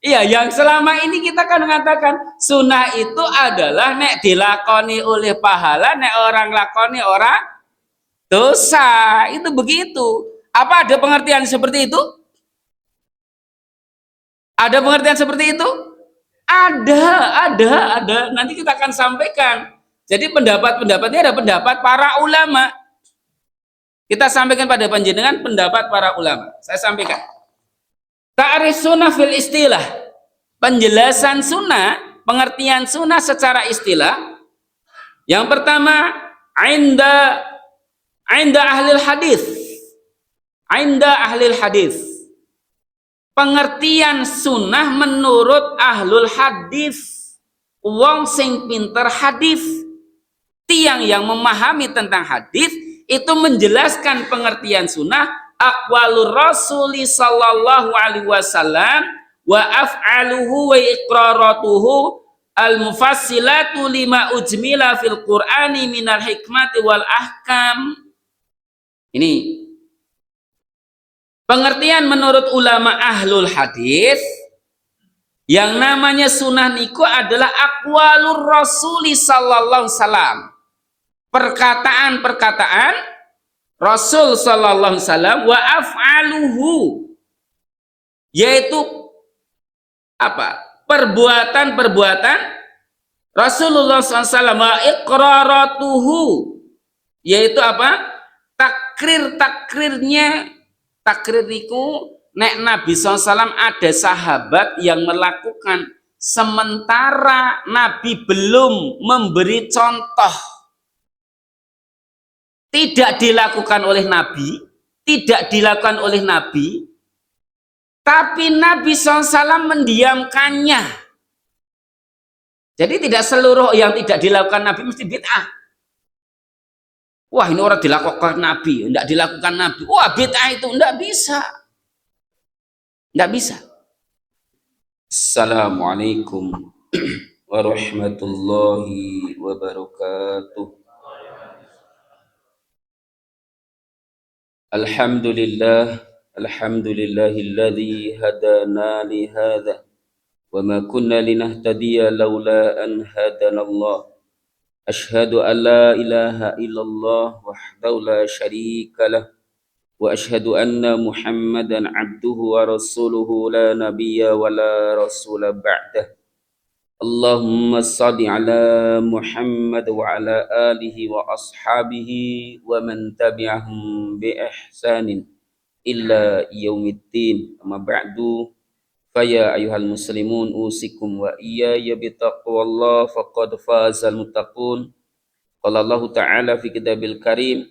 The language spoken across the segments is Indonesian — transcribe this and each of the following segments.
Iya, yang selama ini kita kan mengatakan sunnah itu adalah nek dilakoni oleh pahala, nek orang lakoni orang dosa. Itu begitu. Apa ada pengertian seperti itu? Ada pengertian seperti itu? Ada. Nanti kita akan sampaikan. Jadi pendapat-pendapatnya ada pendapat para ulama. Kita sampaikan pada panjenengan pendapat para ulama. Saya sampaikan. Ta'rif sunnah fil istilah. Penjelasan sunnah, pengertian sunnah secara istilah. Yang pertama, inda ahlil hadis. Inda ahlil hadis. Pengertian sunnah menurut ahlul hadis. Wong sing pinter hadis. Tiang yang memahami tentang hadis itu menjelaskan pengertian sunnah aqwalur rasuli sallallahu alaihi wasallam wa af'aluhu wa iqraratuhu al-mufassilatu lima ujmila fil qur'ani minal hikmati wal ahkam. Ini pengertian menurut ulama ahlul hadis. Yang namanya sunnah niku adalah aqwalur rasuli sallallahu alaihi wasallam, perkataan-perkataan Rasul sallallahu alaihi wasallam, wa af'aluhu, yaitu apa? Perbuatan-perbuatan Rasulullah SAW, wa iqraratuhu, yaitu apa? Takrir-takrirnya. Takrir itu nek Nabi SAW ada sahabat yang melakukan sementara Nabi belum memberi contoh. Tidak dilakukan oleh Nabi, tapi Nabi SAW mendiamkannya. Jadi tidak seluruh yang tidak dilakukan Nabi mesti bid'ah. Wah, ini orang dilakukan Nabi, tidak dilakukan Nabi. Wah, bid'ah itu tidak bisa. Tidak bisa. Assalamualaikum warahmatullahi wabarakatuh. Alhamdulillahilladzi hadana li hadza wa ma kunna linahtadiya laula an hadanallah. Ashhadu an la ilaha illallah wahdahu la syarika lah wa ashhadu anna Muhammadan abduhu wa rasuluhu la nabiyya wa la rasula ba'dah. Allahumma salli ala Muhammad wa ala alihi wa ashabihi wa man tabi'ahum bi ihsanin illa yaumiddin. Amma ba'du. Faya ayuhal muslimun usikum wa iyaya bitaqwallah faqad fazal muttaqun. Qala Allah Ta'ala fi kitabil karim,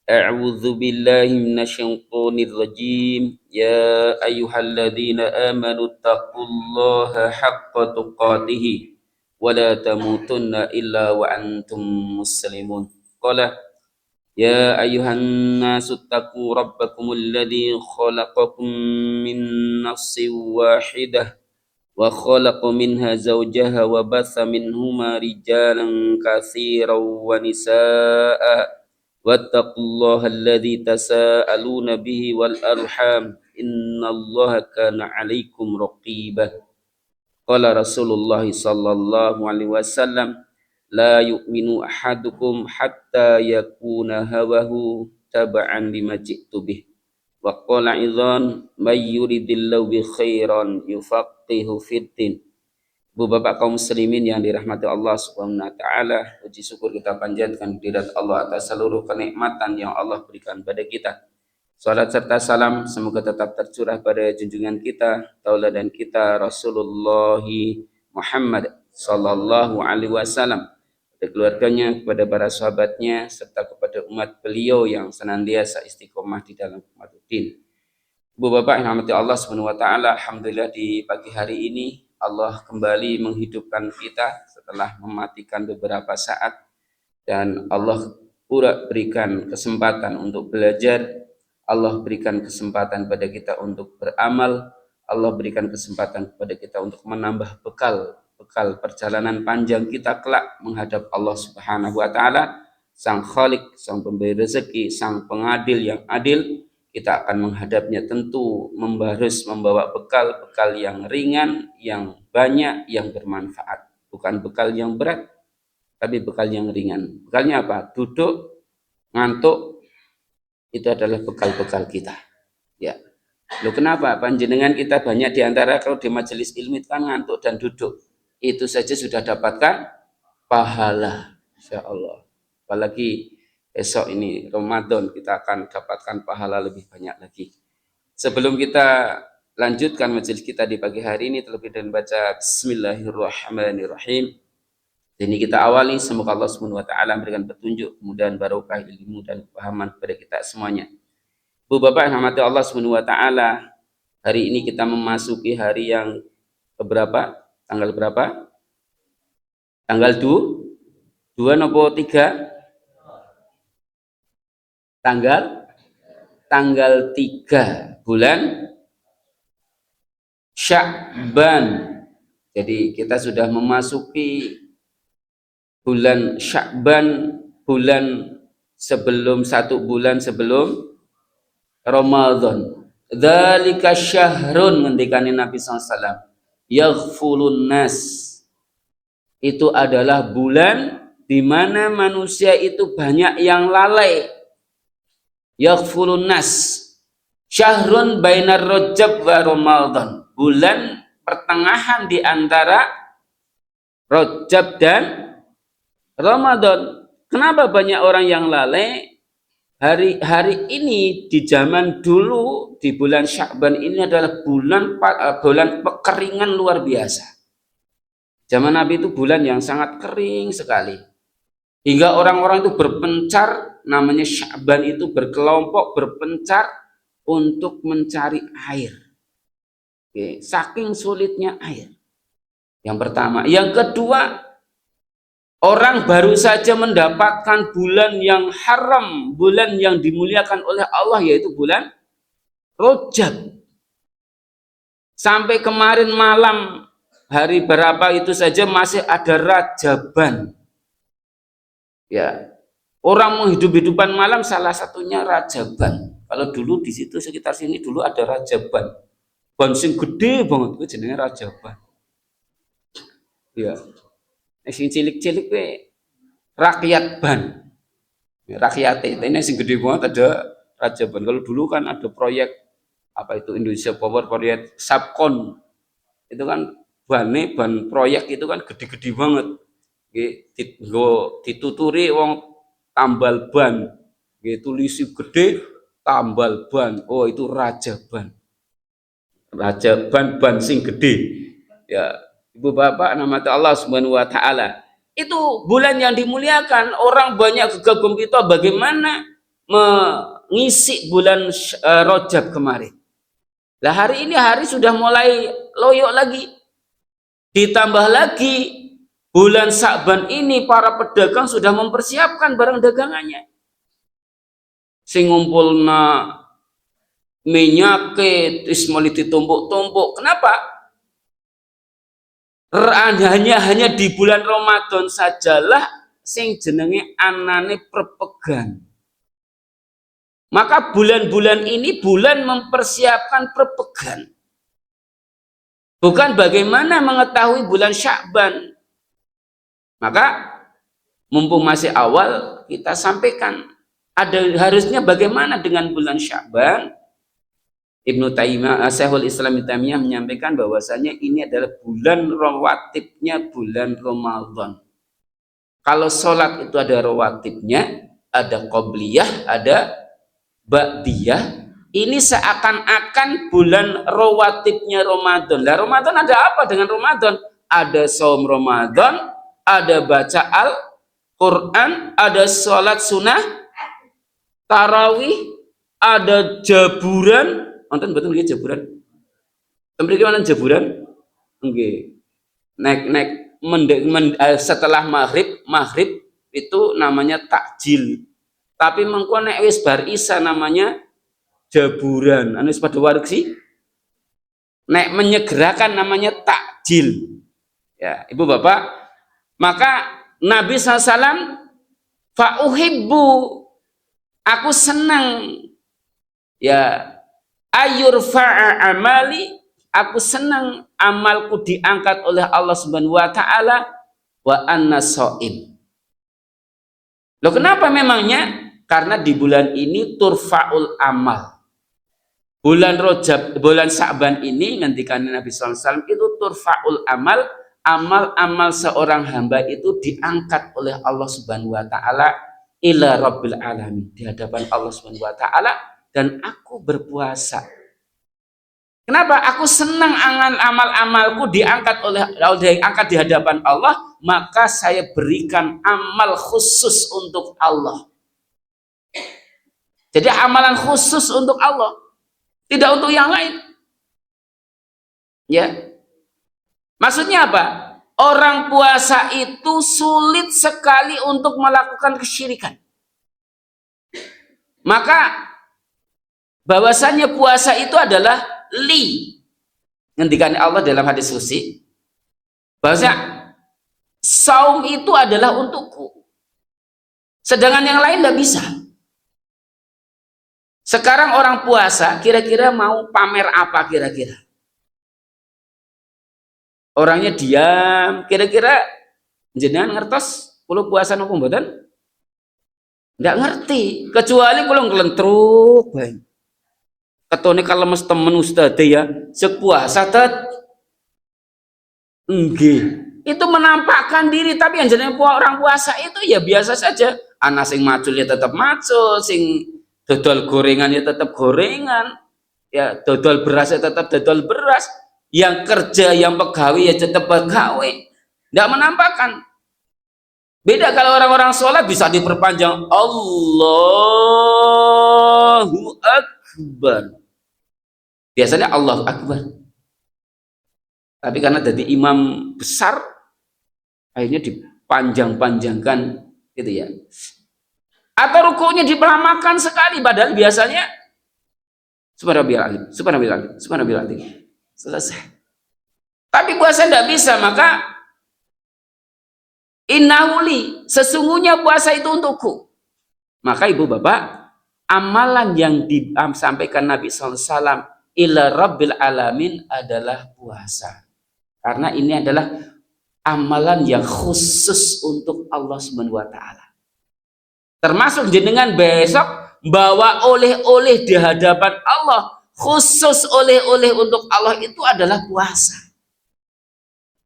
a'udzu billahi minasyaitonir rajim. Ya ayyuhalladzina amanu taqullaha haqqa tuqatih wa la tamutunna illa wa antum muslimun. Qala ya ayyuhan nasu taqu rabbakumul ladzi khalaqakum min nafsin wahidah wa khalaqa minha zawjaha wa batha minhuma rijalan katsiran wa nisaa wattaqullaha alladzi tasaaluna bihi wal arham innallaha kana 'alaikum raqiba. Qala Rasulullah sallallahu alaihi wasallam, la yu'minu ahadukum hatta yakuna hawahu taba'an lima ji'tu bih. Wa qala idzan may yuridillahu bi khairan yufaqihu fiddin. Bu bapak kaum muslimin yang dirahmati Allah Subhanahu wa taala, puji syukur kita panjatkan kehadirat Allah atas seluruh kenikmatan yang Allah berikan pada kita. Salat serta salam semoga tetap tercurah pada junjungan kita, tauladan kita Rasulullah Muhammad sallallahu alaihi wasallam, kepada keluarganya, kepada para sahabatnya, serta kepada umat beliau yang senantiasa istiqomah di dalam qiyamudin. Ibu bapak yang dirahmati Allah Subhanahu wa taala, alhamdulillah di pagi hari ini Allah kembali menghidupkan kita setelah mematikan beberapa saat, dan Allah pura berikan kesempatan untuk belajar. Allah berikan kesempatan pada kita untuk beramal. Allah berikan kesempatan kepada kita untuk menambah bekal perjalanan panjang kita kelak menghadap Allah Subhanahu wa taala, Sang Khalik, Sang pemberi rezeki, Sang pengadil yang adil. kita akan menghadapnya tentu harus membawa bekal-bekal yang ringan, yang banyak, yang bermanfaat. Bukan bekal yang berat, tapi bekal yang ringan. Bekalnya apa? Duduk, ngantuk, itu adalah bekal-bekal kita. Ya. Loh kenapa? Panjenengan kita banyak diantara kalau di majelis ilmu itu kan ngantuk dan duduk. Itu saja sudah dapatkan pahala. Insya Allah. Apalagi esok ini Ramadan kita akan dapatkan pahala lebih banyak lagi. Sebelum kita lanjutkan majelis kita di pagi hari ini, terlebih dahulu baca Bismillahirrahmanirrahim. Ini kita awali, semoga Allah Subhanahu wa taala memberikan petunjuk, kemudahan, barokah ilmu dan kepahaman kepada kita semuanya. Bu Bapak yang rahmati Allah Subhanahu wa taala, hari ini kita memasuki hari yang keberapa? Tanggal berapa? Tanggal 2 atau 3? Tanggal 3 bulan Sya'ban. Jadi kita sudah memasuki bulan Sya'ban, bulan sebelum 1 bulan sebelum Ramadan. Dzalika syahrun, ngendikane Nabi SAW, yaghfulun nas. Itu adalah bulan di mana manusia itu banyak yang lalai. Yaghfulun nas. Syahrun bainar Rajab wa Ramadan. Bulan pertengahan di antara Rajab dan Ramadan. Kenapa banyak orang yang lalai? Hari ini di zaman dulu di bulan Sya'ban ini adalah bulan kekeringan luar biasa. Zaman Nabi itu bulan yang sangat kering sekali. Hingga orang-orang itu berpencar, namanya Sya'ban itu berkelompok berpencar untuk mencari air. Oke, saking sulitnya air. Yang pertama. Yang kedua, orang baru saja mendapatkan bulan yang haram, bulan yang dimuliakan oleh Allah, yaitu bulan Rajab. Sampai kemarin malam, hari berapa itu saja masih ada Rajaban. Ya, orang menghidup-hidupan malam salah satunya Rajaban. Kalau dulu di situ sekitar sini dulu ada Rajaban. Ban sing gede banget itu jenenge Rajaban. Ya. Sing cilik-cilik we rakyat ban. Rakyat ini sing gede banget ada Rajaban. Kalau dulu kan ada proyek apa itu Indonesia Power proyek Subkon. Itu kan ban proyek itu kan gede-gede banget. Dituturi wong tambal ban, tulisi gede tambal ban. Oh itu Rajaban. Rajaban ban sing gede. Ya, Ibu Bapak nama Allah Subhanahu wa taala. Itu bulan yang dimuliakan, orang banyak gegap gempita bagaimana mengisi bulan Rajab kemarin. Lah hari ini hari sudah mulai loyok lagi. Ditambah lagi bulan Sya'ban ini para pedagang sudah mempersiapkan barang dagangannya. Sing ngumpulna minyak wis mulai ditumpuk-tumpuk. Kenapa? Hanya di bulan Ramadan sajalah sing jenenge anane perpegan. Maka bulan-bulan ini bulan mempersiapkan perpegan. Bukan bagaimana mengetahui bulan Sya'ban. Maka mumpung masih awal kita sampaikan harusnya bagaimana dengan bulan Sya'ban. Ibnu Taimiyah, Syekhul Islam Ibnu Taimiyah menyampaikan bahwasanya ini adalah bulan rawatibnya bulan Ramadan. Kalau sholat itu ada rawatibnya, ada qobliyah, ada ba'diyah. Ini seakan-akan bulan rawatibnya Ramadan. Lah Ramadan ada apa dengan Ramadan? Ada saum Ramadan, ada baca Al-Quran, ada sholat sunnah, tarawih, ada jaburan. Nonton betul nggih jaburan? Mriki wonten jaburan? Nggih. Nek setelah maghrib itu namanya takjil. Tapi mengko nek wis bar isya namanya jaburan. Anu wis padha wareg sih. Nek menyegerakan namanya takjil. Ya, Ibu Bapak, maka Nabi SAW fa'uhibbu, aku senang Ya, ayurfa'a amali, aku senang amalku diangkat oleh Allah Subhanahu wa taala wa anna shaim. Loh kenapa memangnya? Karena di bulan ini turfa'ul amal. Bulan Rajab, bulan Sa'ban ini ngendikan Nabi sallallahu alaihi wasallam itu turfa'ul amal, amal-amal seorang hamba itu diangkat oleh Allah Subhanahu wa taala ila rabbil alamin, di hadapan Allah Subhanahu wa taala, dan aku berpuasa. Kenapa? Aku senang amal-amalku diangkat di hadapan Allah, maka saya berikan amal khusus untuk Allah. Jadi amalan khusus untuk Allah, tidak untuk yang lain. Ya. Maksudnya apa? Orang puasa itu sulit sekali untuk melakukan kesyirikan. Maka bahwasanya puasa itu adalah li, ngendikan Allah dalam hadis qudsi, bahwa saum itu adalah untukku, sedangkan yang lain tidak bisa. Sekarang orang puasa kira-kira mau pamer apa kira-kira? Orangnya diam, kira-kira jenengan ngertos kulo puasa nopo mboten? Ndak ngerti, kecuali kulo nglentruk bae. Ketone kalemes temen ustaz ya, sepuasa tet. Nggih. Itu menampakkan diri, tapi yang jenenge orang puasa itu ya biasa saja. Ana sing macul ya tetap macul, sing dodol gorengan ya tetap gorengan, ya dodol beras ya tetap dodol beras, yang kerja yang pegawai ya tetap pegawai, tidak menampakkan. Beda kalau orang-orang sholat bisa diperpanjang Allahu Akbar, biasanya Allahu Akbar, tapi karena jadi imam besar akhirnya dipanjang-panjangkan gitu ya. Atau rukunya dipelamakan sekali, padahal biasanya subhanallah, selesai. Tapi puasa tidak bisa, maka innahuli, sesungguhnya puasa itu untukku. Maka ibu bapak, amalan yang disampaikan Nabi SAW ila rabbil alamin adalah puasa, karena ini adalah amalan yang khusus untuk Allah Subhanahu wa taala. Termasuk jenengan besok bawa oleh-oleh di hadapan Allah, khusus oleh-oleh untuk Allah itu adalah puasa,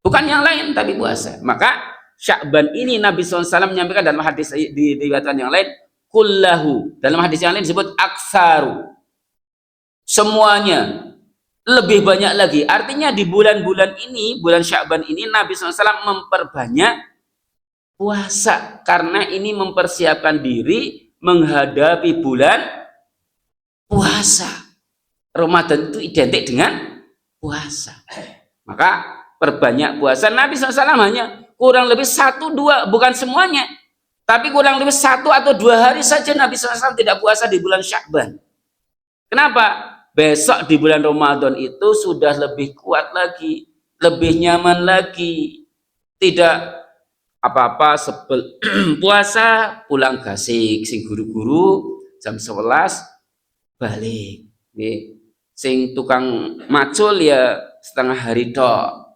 bukan yang lain tapi puasa. Maka Sya'ban ini Nabi SAW menyampaikan dalam hadis di riwayat yang lain, kullahu, dalam hadis yang lain disebut aksaru, semuanya, lebih banyak lagi. Artinya di bulan-bulan ini, bulan Sya'ban ini Nabi SAW memperbanyak puasa, karena ini mempersiapkan diri menghadapi bulan puasa. Ramadan itu identik dengan puasa, maka perbanyak puasa. Nabi SAW hanya kurang lebih 1-2, bukan semuanya, tapi kurang lebih 1 atau 2 hari saja Nabi SAW tidak puasa di bulan Sya'ban. Kenapa? Besok di bulan Ramadan itu sudah lebih kuat lagi, lebih nyaman lagi, tidak apa-apa puasa pulang gasik, sing guru-guru jam 11 balik, sing tukang macul ya setengah hari tok,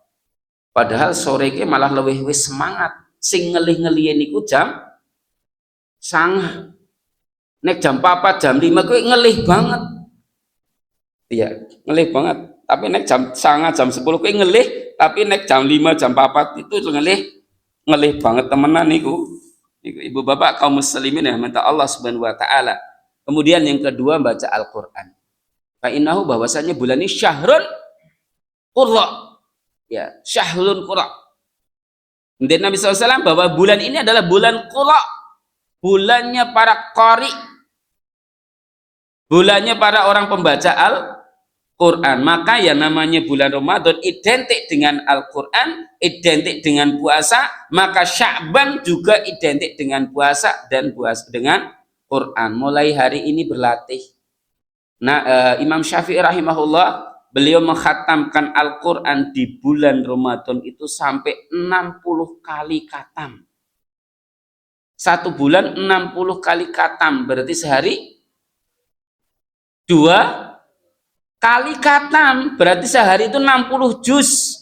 padahal sore ke malah lebih semangat. Sing ngelih-ngelihin iku jam sangah, nek jam 4 jam 5 kuwi ngelih banget, iya ngelih banget. Tapi nek jam sangah jam 10 kuwi ngelih, tapi nek jam 5 jam 4 itu ngelih banget temenan niku. Ibu bapak kaum muslimin yang minta Allah Subhanahu wa taala. Kemudian yang kedua, baca Al-Qur'an. Fa innahu, bahwasanya bulan ini syahrun qurra. Ya, syahrun qurra. Dan Nabi SAW bahwa bulan ini adalah bulan qurra. Bulannya para qari. Bulannya para orang pembaca Al-Quran. Maka yang namanya bulan Ramadan identik dengan Al-Quran, identik dengan puasa, maka Sya'ban juga identik dengan puasa dan puasa dengan Quran. Mulai hari ini berlatih. Nah, Imam Syafi'i rahimahullah, beliau mengkhatamkan Al-Quran di bulan Ramadan itu sampai 60 kali khatam. 1 bulan 60 kali khatam, berarti sehari 2 kali khatam, berarti sehari itu 60 juz.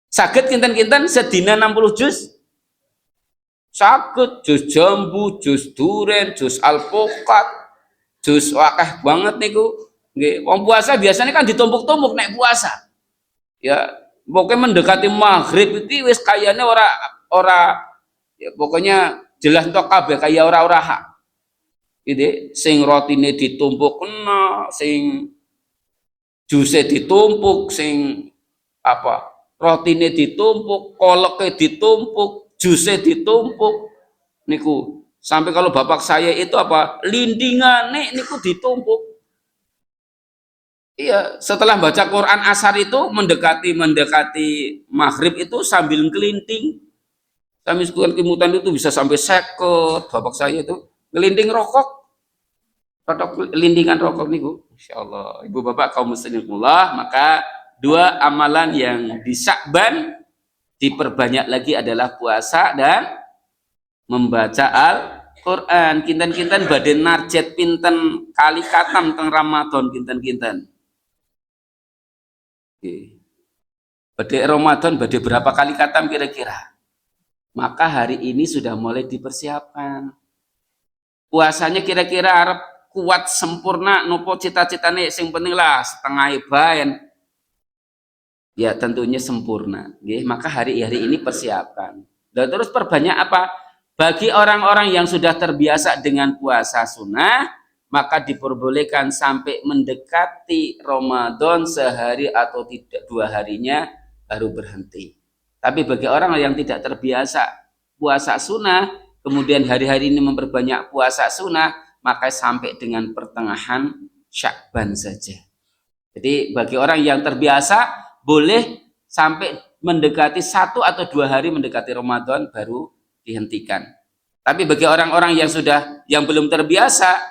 Saged kinten-kinten sedina 60 juz? Saged, juz jambu, juz duren, juz alpukat, juz wakah banget niku. Nggih, wong puasa biasanya kan ditumpuk-tumpuk nek puasa. Ya, pokoknya mendekati maghrib itu wis kayane ora ya pokoknya jelas entok kabeh kaya ora hak. Gitu, sing rotine ditumpuk kena, sing juse ditumpuk, sing apa rotine ditumpuk, koleke ditumpuk, juse ditumpuk niku. Sampai kalau bapak saya itu apa lindingane niku ditumpuk. Iya, setelah baca Quran asar itu mendekati maghrib itu sambil kelinting, sambil kemutan itu bisa sampai seket. Bapak saya itu ngelinting rokok lindingan rokok niku. Insyaallah ibu bapak kaum musliminullah, maka 2 amalan yang di Sya'ban diperbanyak lagi adalah puasa dan membaca Al-Qur'an. Kinten-kinten badhe narjet pinten kali khatam teng Ramadan kinten-kinten. Nggih. Badhe Ramadan badhe berapa kali khatam kira-kira? Maka hari ini sudah mulai dipersiapkan. Puasanya kira-kira arep kuat sempurna nopo cita-citane sing penting lah setengah baen. Ya tentunya sempurna. Nggih, maka hari-hari ini persiapkan. Dan terus perbanyak apa? Bagi orang-orang yang sudah terbiasa dengan puasa sunnah, maka diperbolehkan sampai mendekati Ramadan sehari atau tidak 2 harinya baru berhenti. Tapi bagi orang yang tidak terbiasa puasa sunnah, kemudian hari-hari ini memperbanyak puasa sunnah, maka sampai dengan pertengahan Sya'ban saja. Jadi bagi orang yang terbiasa boleh sampai mendekati 1 atau 2 hari mendekati Ramadan baru dihentikan. Tapi bagi orang-orang yang belum terbiasa,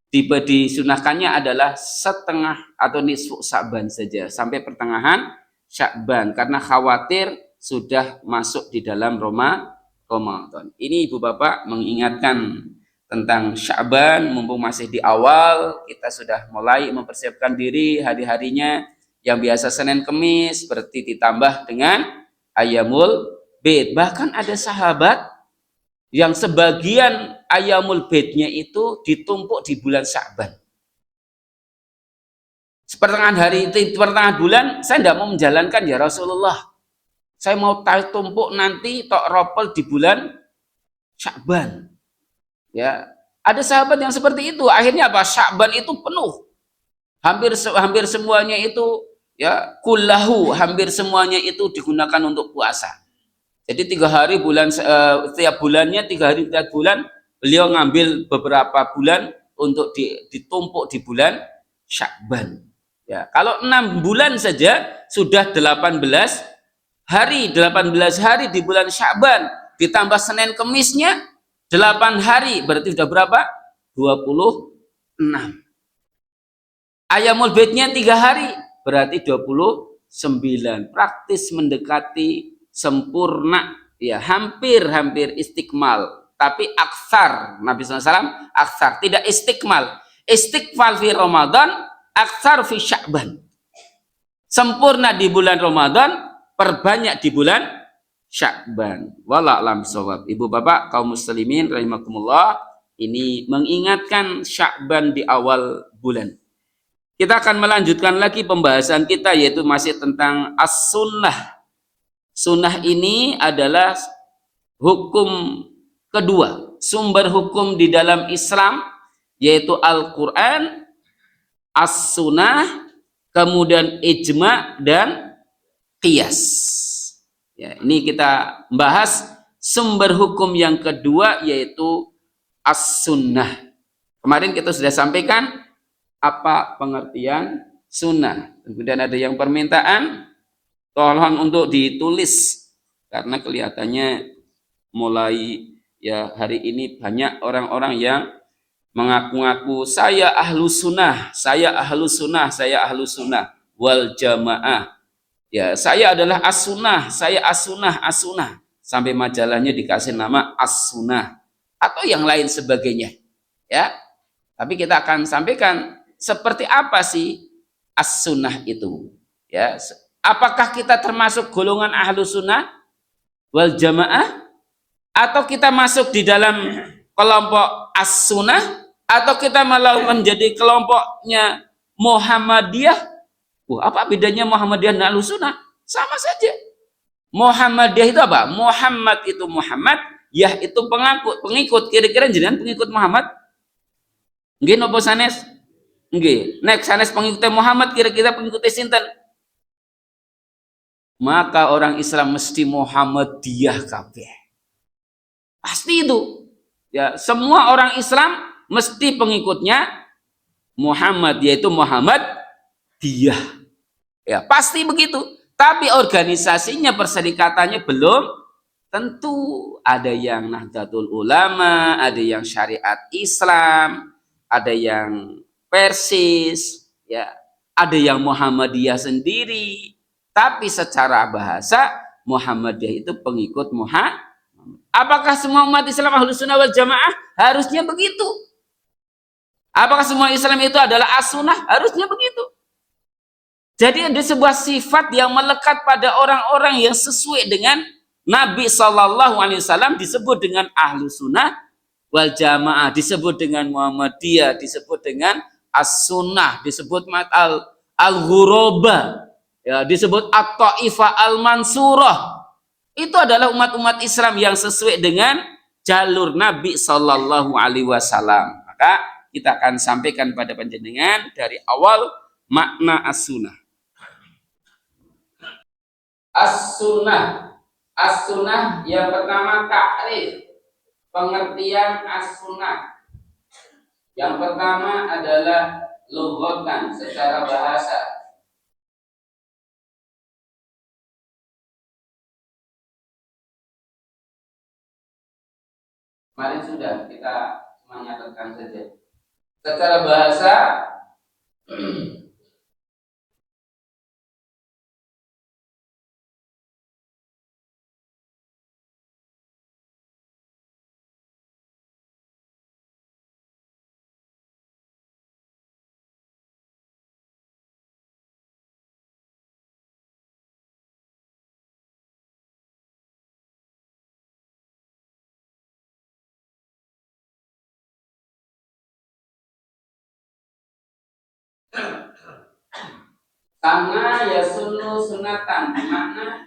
disunahkannya adalah setengah atau nisfu Sya'ban saja sampai pertengahan Sya'ban karena khawatir sudah masuk di dalam Ramadan. Ini ibu bapak mengingatkan tentang Sya'ban, mumpung masih di awal, kita sudah mulai mempersiapkan diri hari-harinya yang biasa Senin Kemis seperti ditambah dengan Ayyamul Bid. Bahkan ada sahabat yang sebagian Ayyamul Bidnya itu ditumpuk di bulan Sya'ban. Sepertengahan hari itu, pertengahan bulan, saya tidak mau menjalankan ya Rasulullah. Saya mau tumpuk nanti tok ropel di bulan Sya'ban. Ya, ada sahabat yang seperti itu. Akhirnya apa? Sya'ban itu penuh. Hampir semuanya itu ya kullahu, hampir semuanya itu digunakan untuk puasa. Jadi 3 hari bulan setiap bulannya 3 hari setiap bulan beliau ngambil beberapa bulan untuk ditumpuk di bulan Sya'ban. Ya, kalau 6 bulan saja sudah 18 hari di bulan Sya'ban ditambah Senin Kemisnya 8 hari berarti sudah berapa? 26. Ayyamul Bidnya 3 hari berarti 29. Praktis mendekati sempurna ya, hampir istiqmal. Tapi aksar Nabi SAW aksar, tidak istiqmal. Istiqmal fi Ramadan, aksar fi Sya'ban. Sempurna di bulan Ramadan, perbanyak di bulan Sya'ban. Wallahu a'lam bishawab. Ibu bapak kaum muslimin rahimakumullah, ini mengingatkan Sya'ban di awal bulan. Kita akan melanjutkan lagi pembahasan kita, yaitu masih tentang as-sunnah. Sunnah ini adalah hukum kedua, sumber hukum di dalam Islam, yaitu Al-Quran, as-sunnah, kemudian ijma dan qiyas. Ya, ini kita bahas sumber hukum yang kedua, yaitu as-sunnah. Kemarin kita sudah sampaikan apa pengertian sunnah. Kemudian ada yang permintaan tolong untuk ditulis karena kelihatannya mulai ya hari ini banyak orang-orang yang mengaku-ngaku saya ahlu sunnah, saya ahlu sunnah, saya ahlu sunnah wal jamaah. Ya, saya adalah as-sunnah, saya as-sunnah, as-sunnah. Sampai majalahnya dikasih nama as-sunnah atau yang lain sebagainya. Ya. Tapi kita akan sampaikan seperti apa sih as-sunnah itu. Ya, apakah kita termasuk golongan ahlu sunnah wal jamaah, atau kita masuk di dalam kelompok as-sunnah, atau kita malah menjadi kelompoknya Muhammadiyah. Apa bedanya Muhammadiyah dan ahlu sunnah? Sama saja. Muhammadiyah itu apa? Muhammad itu Muhammad, Yah itu pengikut. Kira-kira jenengan pengikut Muhammad? Nggih napa sanes? Nggih. Nek sanes pengikut Muhammad, kira-kira pengikut sinten? Maka orang Islam mesti Muhammadiyah kabeh. Pasti itu. Ya, semua orang Islam mesti pengikutnya Muhammad, yaitu Muhammadiyah. Ya, pasti begitu. Tapi organisasinya, perserikatannya belum tentu. Ada yang Nahdlatul Ulama, ada yang Syariat Islam, ada yang Persis, ya, ada yang Muhammadiyah sendiri. Tapi secara bahasa Muhammadiyah itu pengikut Muhammad. Apakah semua umat Islam Ahlus Sunnah wal Jamaah? Harusnya begitu. Apakah semua Islam itu adalah as-sunnah? Harusnya begitu. Jadi ada sebuah sifat yang melekat pada orang-orang yang sesuai dengan Nabi SAW, disebut dengan Ahlus Sunnah wal Jamaah, disebut dengan Muhammadiyah, disebut dengan as-sunnah, disebut al-ghuraba, ya, disebut at-ta'ifah al-mansurah. Itu adalah umat-umat Islam yang sesuai dengan jalur Nabi SAW. Maka kita akan sampaikan pada panjenengan dari awal makna as-sunnah. As-sunnah. As-sunnah yang pertama takrif, pengertian as-sunnah. Yang pertama adalah lughatan, secara bahasa. Kemarin sudah kita menyatakan saja. Secara bahasa sama ya sunnu sunatan, makna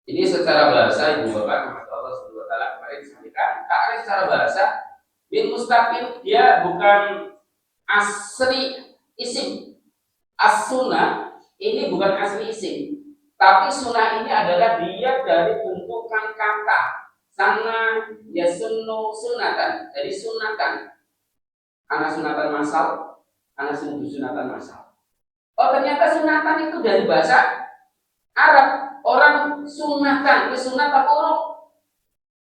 ini secara bahasa, Ibu Bapak, Allah Subhanahu wa taala kemarin disampaikan, takrif secara bahasa bin mustaqil, dia bukan asli isim. As-sunnah ini bukan asli isim, tapi sunnah ini adalah dia dari bentukan kata. Sana ya sunnu sunatan, jadi sunatan. Ana sunatan masal, ana sunatan masal. Oh, ternyata sunatan itu dari bahasa Arab. Orang sunatan, sunat apa huruf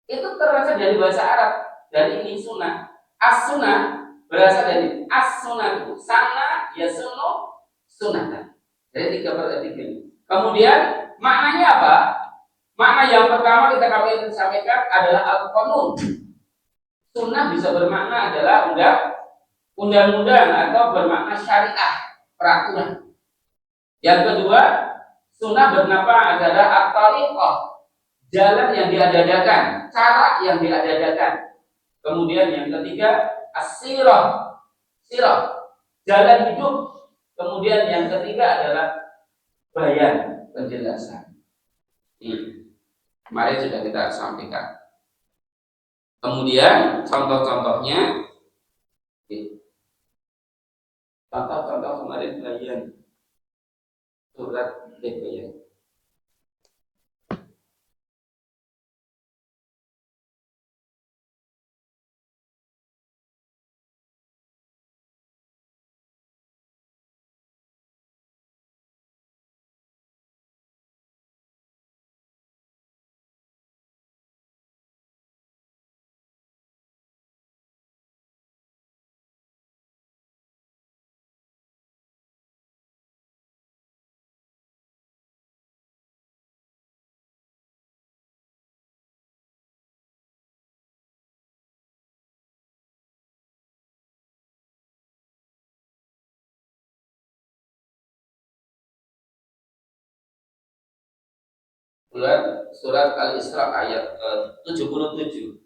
itu terasa dari bahasa Arab. dari ini sunnah. As-sunnah berasal dari as-sunnah, sana ya sunnah. Jadi 3 ini. Kemudian maknanya apa? Makna yang pertama kita kami sampaikan adalah al-qanun. Sunnah bisa bermakna adalah undang-undang atau bermakna syariah, peraturan. Yang kedua, sunnah bernama adalah at-tariqah, jalan yang diadakan, cara yang diadakan. Kemudian yang ketiga, as-sirah, jalan hidup. Kemudian yang ketiga adalah bayan, penjelasan. Kemarin sudah kita sampaikan. Kemudian contoh-contohnya, contoh-contoh kemarin bayan surat bayan. Surat Al-Isra ayat 77.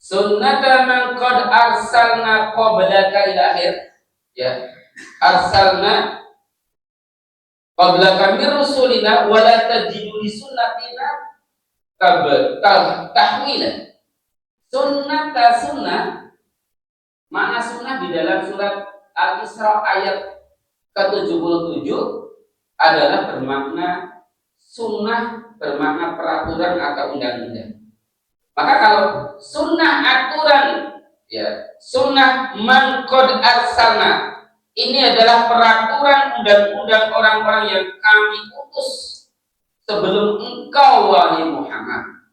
Sunnata man qad arsalna qablaka ila akhir. Ya. Arsalna qablaka min rusulina wa la tajidu li sunnatina tahwila. Sunnata sunnah, makna sunnah di dalam surat Al-Isra ayat ke-77 adalah bermakna sunnah, bermakna peraturan atau undang-undang. Maka kalau sunnah aturan, ya sunnah man qad arsalna, ini adalah peraturan undang-undang orang-orang yang kami utus sebelum engkau wahai Muhammad.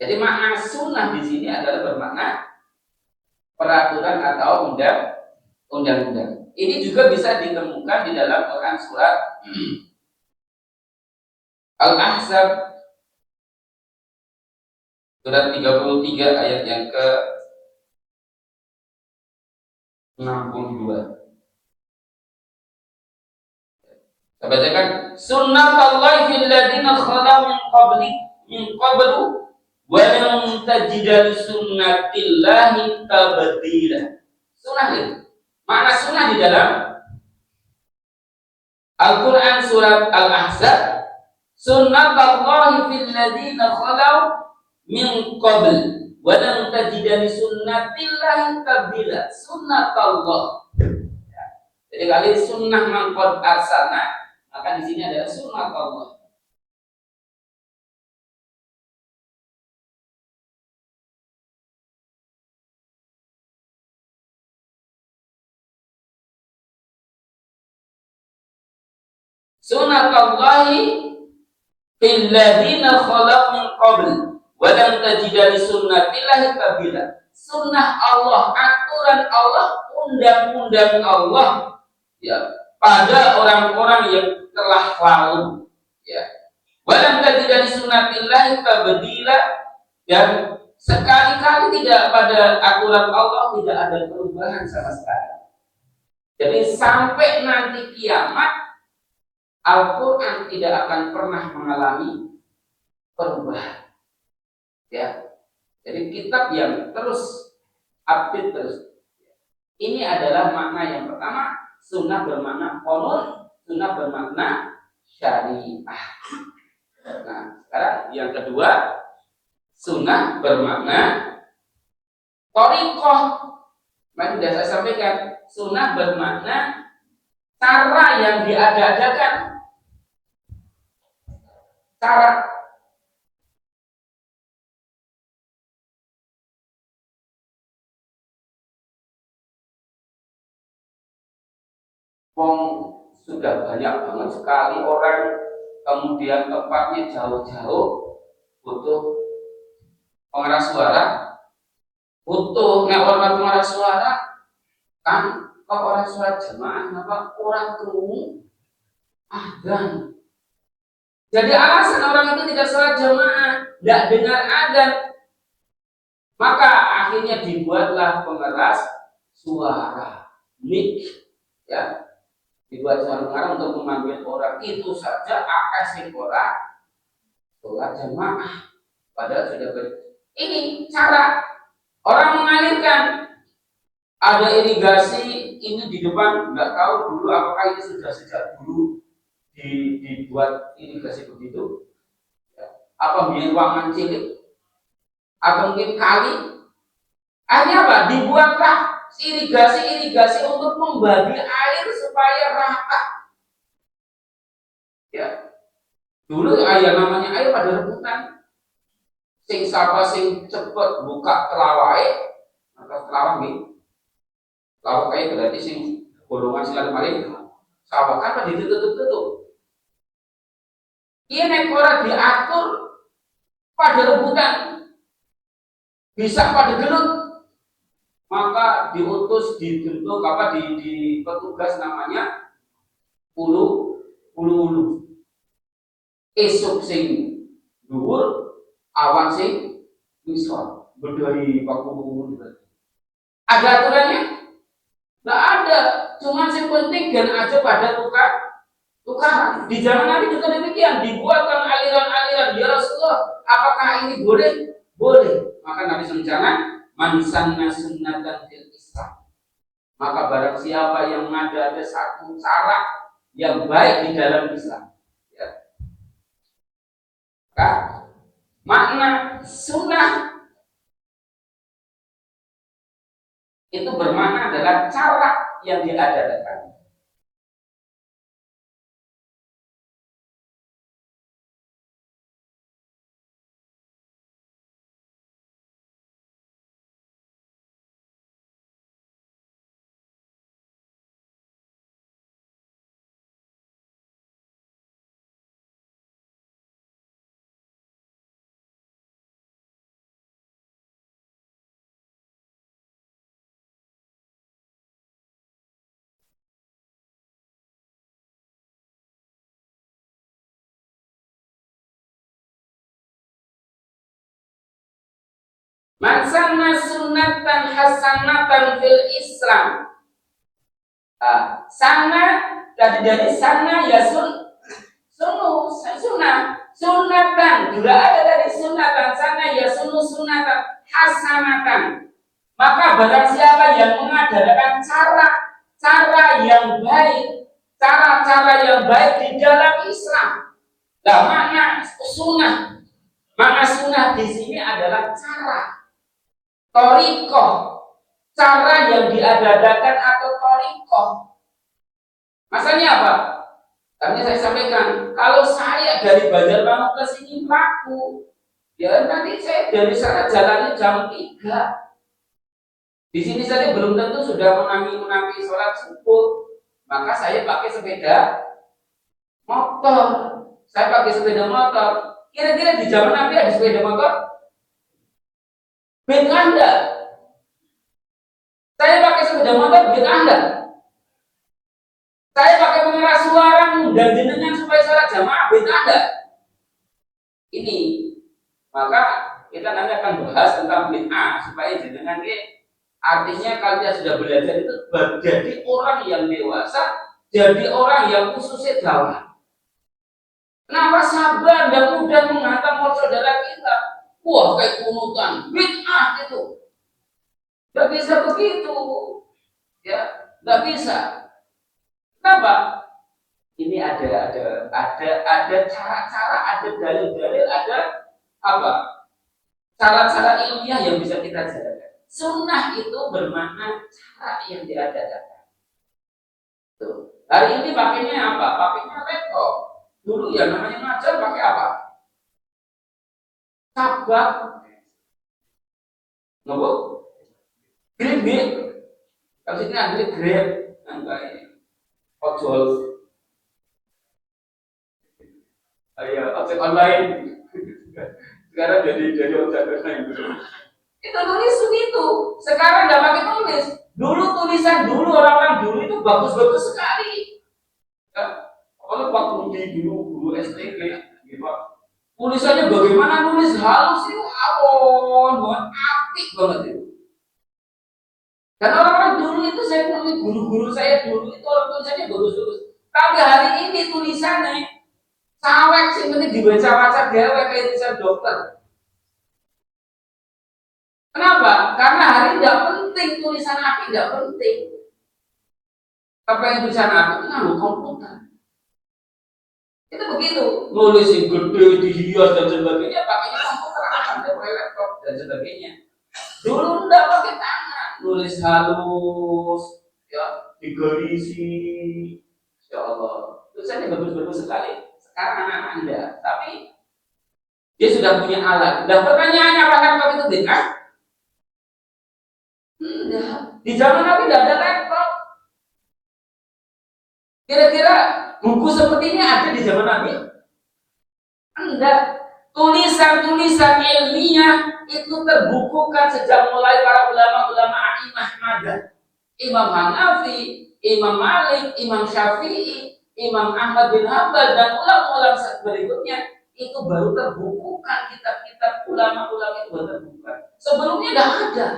Jadi makna sunnah di sini adalah bermakna peraturan atau undang-undang. Ini juga bisa ditemukan di dalam Quran surat Al-Ahzab surat 33 ayat yang ke 62. Saya bacakan, sunnatullahi fil ladzina khalau min qablu wa lam tajida li sunnatillahi tabdila. Sunnah ini. Makna sunnah di dalam Al-Qur'an surat Al-Ahzab, sunnatullahi fil ladzina khalau min qabl wa lam tajida li sunnatillahi tabdila. Sunnatullah. Ya. Jadi kali sunnah man qad arsalna, maka di sini adalah sunnatullah. Sunnatullahi fil ladzina khalau min qabl wa lam tajida li sunnatillahi tabdila. Sunnah Allah, aturan Allah, undang-undang Allah, ya, pada orang-orang yang telah lalu, ya. Wa lam tajida li sunnatillahi tabdila, dan sekali-kali tidak pada aturan Allah tidak ada perubahan sama sekali. Jadi sampai nanti kiamat Al-Quran tidak akan pernah mengalami perubahan. Ya, jadi kitab yang terus update terus. Ini adalah makna yang pertama. Sunnah bermakna qanun, sunnah bermakna syariah. Nah, sekarang yang kedua, sunnah bermakna thariqah. Maka sudah saya sampaikan, sunnah bermakna cara yang diada-adakan. Cara sudah banyak banget sekali orang, kemudian tempatnya jauh-jauh, butuh pengeras suara, butuh orang pengeras suara kan, kok orang suara jemaah kenapa orang kerungu adzan. Jadi alasan orang itu tidak sholat jamaah, tidak dengar adzan, maka akhirnya dibuatlah pengeras suara, mic, ya, dibuat suara pengeras untuk memanggil orang. Itu saja akasih orang sholat jamaah, padahal sudah ini cara orang mengalirkan. Ada irigasi ini di depan, nggak tahu dulu apakah ini sudah sejak dulu dibuat irigasi begitu, apa biar ruangan cilik atau mungkin kali. Akhirnya apa? Dibuatlah irigasi untuk membagi air supaya rata. Ya, dulu ayah namanya air pada rebutan. Sing sapa sing cepet buka telawai, maka telawang nih. Lawak kayak berarti sing golongan silat maling. Sapa kan ditutup-tutup. Ini nek ora diatur pada rebutan, bisa pada gelut, maka diutus dibentuk apa di petugas namanya ulu. Esuk sing dhuwur, awan sing ngisor, bedoi pakulu. Ada aturannya? Nggak ada, cuma yang penting dan aja pada tukaran. Di zaman Nabi juga demikian, dibuatkan aliran-aliran. Ya Rasulullah, apakah ini boleh? Boleh. Maka Nabi jangan mansanna sunnatan fil Islam. Maka barang siapa yang ada satu cara yang baik di dalam Islam, ya. Maka makna sunnah itu bermakna adalah cara yang diadakan. Man sanna sunnatan hasanatan fil Islam. Sana tadi dari sana ya sunnah sunatan juga ada dari sunatan sana ya sunatan hasanatan. Maka barang siapa yang mengadakan cara yang baik, cara-cara yang baik di dalam Islam. Nah, makna sunnah di sini adalah cara. Thariqah, cara yang diadakan atau thariqah. Maksudnya apa? Tadi saya sampaikan, kalau saya dari Banjarmangu ke sini laku, ya nanti saya dari sana jalannya jam 3. Di sini saja belum tentu sudah menangi sholat subuh, maka saya pakai sepeda motor. Saya pakai sepeda motor. Kira-kira di zaman Nabi ada sepeda motor? Beda Anda. Saya pakai sepeda motor, beda Anda. Saya pakai pengeras suara dan jenengan supaya sholat jamaah, beda Anda. Ini, maka kita nanti akan bahas tentang bid'ah supaya jenengan artinya kalian sudah belajar itu jadi orang yang dewasa, jadi orang yang khususnya dakwah. Kenapa sabar dan mudah menghantam saudara kita? Wah, kayak kunutan, bid'ah itu. Gak bisa begitu, ya, gak bisa. Kenapa? Ini ada cara-cara, ada dalil-dalil, ada apa? Cara-cara ilmiah yang bisa kita jalankan. Sunnah itu bermakna cara yang diadakan. Tuh. Hari ini pakainya apa? Pakainya laptop. Dulu ya namanya ngajar pakai apa? Tabak. Ngapa? Grab. Kalau sini ambil Grab, enggak ini. Ojol. Ayo, ojek online. Sekarang jadi ojek online. Itu tulis itu. Sekarang nggak pakai tulis. Dulu tulisan orang-orang dulu itu bagus-bagus sekali. Ya, kalau waktu dulu STG gitu. Tulisannya bagaimana nulis halus itu banget, apik banget itu. Dan orang-orang dulu itu saya menemui guru-guru saya dulu itu orang tulisannya bagus-bagus. Tapi hari ini tulisannya sawek sih penting dibaca-baca gawe kayak tulisan dokter. Kenapa? Karena hari ini tidak penting tulisan api, tidak penting. Apa yang tulisan api itu nganggo komputer. Itu begitu. Nulis yang gede dihias dan sebagainya pakainya komputer, pakai laptop dan sebagainya. Dulu tidak pakai tangan, nulis halus, ya digarisi, ya Allah. Tulisannya bagus-bagus sekali. Sekarang anak-anak tidak, tapi dia sudah punya alat. Dan pertanyaannya apakah itu bid'ah? Tidak. Di zaman Nabi tidak ada laptop. Kira-kira buku seperti ini ada di zaman Nabi? Enggak. Tulisan-tulisan ilmiah itu terbukukan sejak mulai para ulama-ulama a'imah madzhab. Imam Hanafi, Imam Malik, Imam Syafi'i, Imam Ahmad bin Hanbal dan ulama-ulama berikutnya itu baru terbukukan kitab-kitab ulama-ulama itu baru terbukukan. Sebelumnya tidak ada.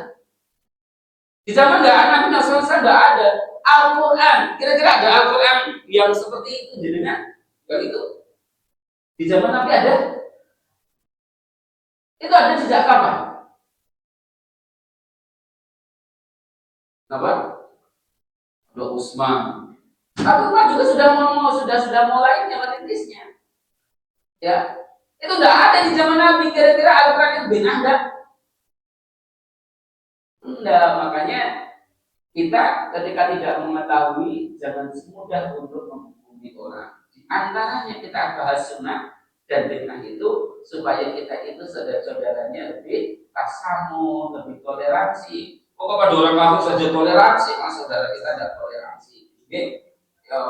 Di zaman Nabi Muhammad SAW tidak ada Al-Quran. Kira-kira ada Al-Quran yang seperti itu jadinya? Enggak itu. Di zaman Nabi ada? Itu ada sejak kapan? Apa? Ada Utsman. Tapi Umar juga sudah mulai merintisnya. Ya, itu tidak ada di zaman Nabi. Kira-kira Al-Quran itu benar enggak? Enggak, makanya kita ketika tidak mengetahui jangan semudah untuk menghukumi orang. Di antaranya kita bahas sunnah dan bid'ah itu supaya kita itu saudara-saudaranya lebih tasamu, lebih toleransi. Kok pada orang kafir saja toleransi, mas saudara kita tidak toleransi. Oke? Ya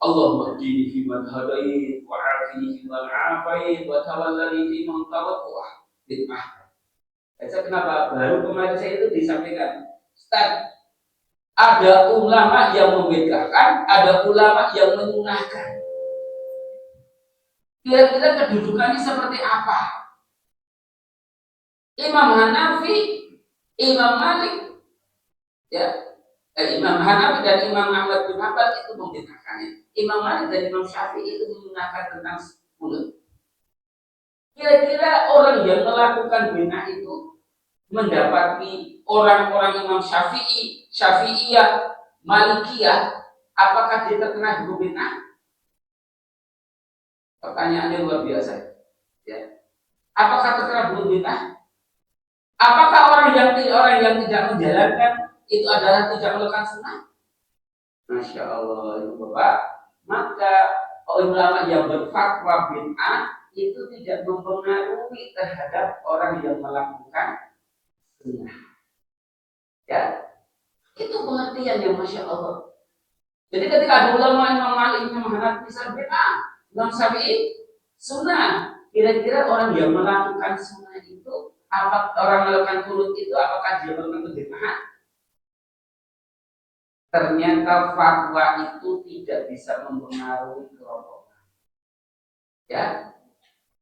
Allah mahdini fi man hadait wa afini fi man afait wa tawallani fi man tawalla. Bid'ah. Saya kenapa baru kemarin saya itu disampaikan, Ustaz, ada ulama yang membedakan, ada ulama yang menyunahkan. Kira-kira kedudukannya seperti apa? Imam Hanafi, Imam Malik, ya, Imam Hanafi dan Imam Ahmad bin Hanbal itu membedakannya. Imam Malik dan Imam Syafi'i itu menyunahkan tentang mulut. Kira-kira orang yang melakukan bid'ah itu mendapati orang-orang Imam Syafi'i, Syafi'iyah, Malikiyah, apakah dia terkena hukum bid'ah? Pertanyaannya luar biasa. Ya. Apakah terkena hukum bid'ah? Apakah orang yang tidak menjalankan itu adalah tidak melakukan sunnah? Masya Allah, itu Bapak. Maka ulama yang berfatwa bid'ah itu tidak mempengaruhi terhadap orang yang melakukan sunnah. Ya, itu pengertian yang Masya Allah. Jadi ketika ada ulama Imam Malik, Imam Hanafi bisa bid'ah, Imam Syafi'i sunnah. Kira-kira orang yang melakukan sunnah itu, apa orang melakukan qunut itu, apakah dia melakukan bid'ah? Ternyata fatwa itu tidak bisa mempengaruhi kerobohan. Ya,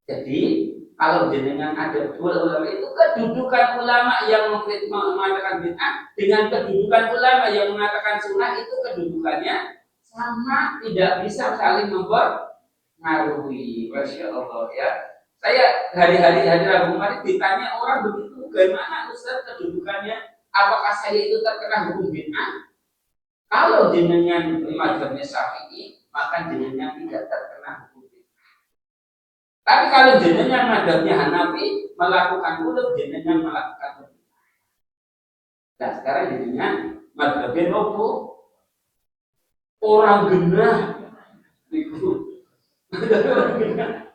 jadi kalau jenengan ada dua ulama itu kedudukan ulama yang mengatakan bid'ah dengan kedudukan ulama yang mengatakan sunnah itu kedudukannya sama, tidak bisa saling mempengaruhi. Masya Allah ya. Saya hari-hari Rabu kemarin ditanya orang begitu, bagaimana Ustaz kedudukannya? Apakah saya itu terkena hukum bid'ah? Kalau jenengan mazhabnya Syafi'i, maka jenengan tidak terkena hukum bid'ah. Tapi kalau jenengan mazhabnya Hanafi, melakukan ulum, jenengan melakukan bid'ah. Nah sekarang jenengan mazhabnya nopo? Orang genah. Orang genah.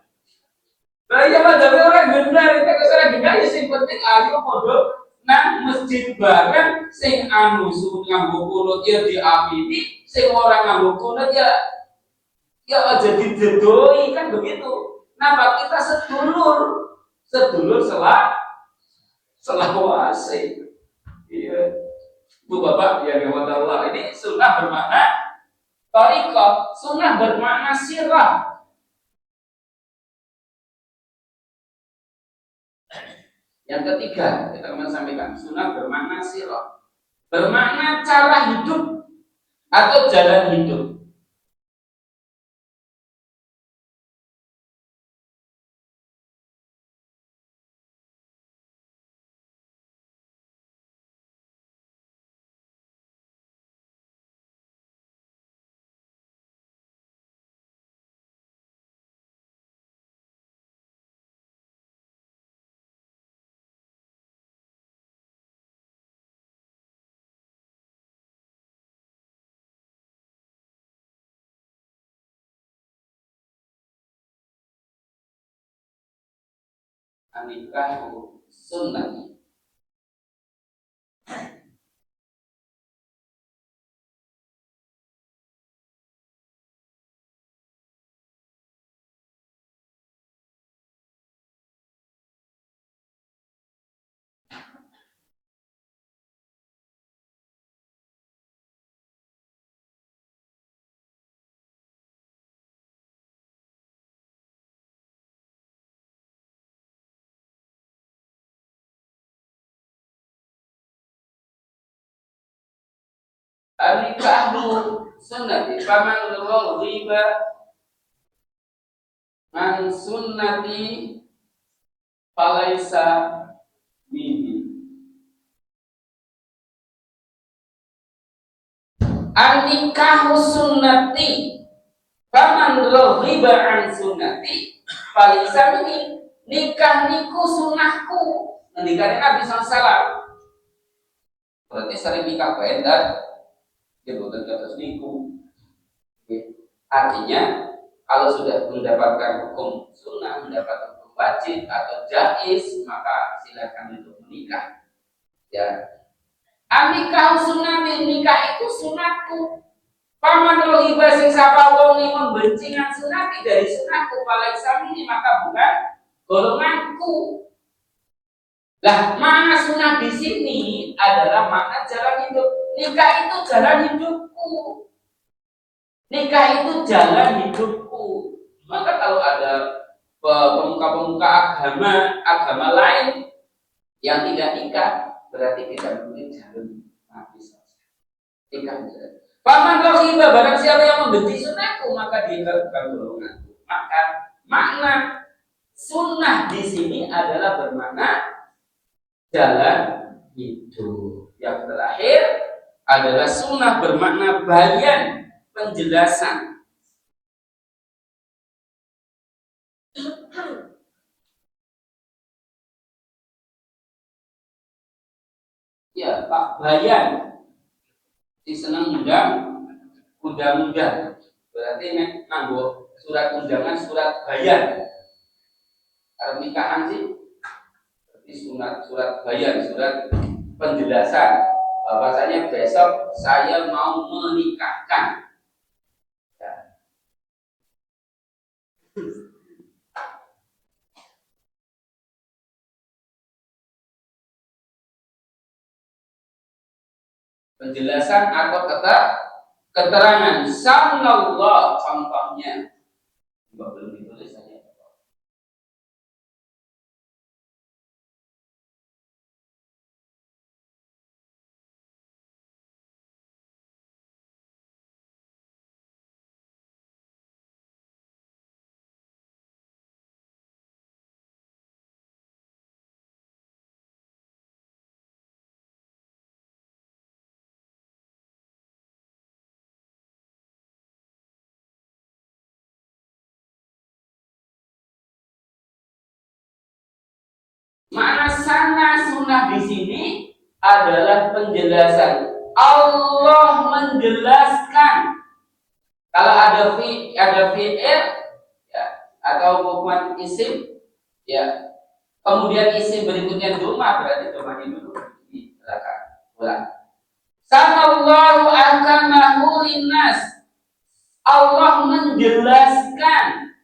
Nah iya mazhabnya orang genah, kita kesana genah ya sing penting ayo podo nang masjid bareng sing anu nganggo kunut ya diamini, sing ora nganggo kunut ya aja didedoi kan begitu. Napa kita sedulur selawase. Iya. Bu Bapak ya Allah, ini sunnah bermakna thariqah, sunnah bermakna sirah. Yang ketiga, kita akan sampaikan sunnah bermakna sirah, bermakna cara hidup atau jalan hidup. Anikahu sunnah. Anikahu sunnati faman raghiba an sunnati falaisa minni. Anikahu sunnati faman raghiba an sunnati falaisa minni. Nikah niku sunnahku. Nikahnya Nabi SAW. Berarti sering nikah beda. Dia bukan kata niku. Artinya kalau sudah mendapatkan hukum sunnah, mendapatkan hukum wajib atau jaiz, maka silakan untuk menikah. Ya. Anikah sunnati, nikah itu sunatku. Paman rohiba sing sapa wong membenci ngan sunati dari sunatku palai samini, maka bukan golonganku. Lah, makna sunnah di sini adalah makna jalan hidup. Nikah itu jalan hidupku. Nikah itu jalan hidupku. Maka kalau ada pemuka-pemuka agama lain yang tidak nikah, berarti tidak mungkin jalan Nabi SAW. Nikah jalan. Paman rohiba, barang siapa yang membenci sunnahku, maka dia bukan golonganku. Maka makna sunnah di sini adalah bermakna jalan hidup. Yang terakhir adalah sunnah bermakna bayan, penjelasan. Ya, Pak Bayan si senang undang-undang. Berarti nganggo surat undangan, surat bayan. Kalau nikahan sih surat bayan, surat penjelasan bahwasanya besok saya mau menikahkan. Penjelasan atau keterangan sanallah, contohnya belum ditulis saja. Makna sunnah di sini adalah penjelasan. Allah menjelaskan. Kalau ada fi'il ya, atau hukuman isim ya, kemudian isim berikutnya doma, berarti domanya dulu di belakang. Ulang. Sanallahu ahkamahu linnas. Allah menjelaskan,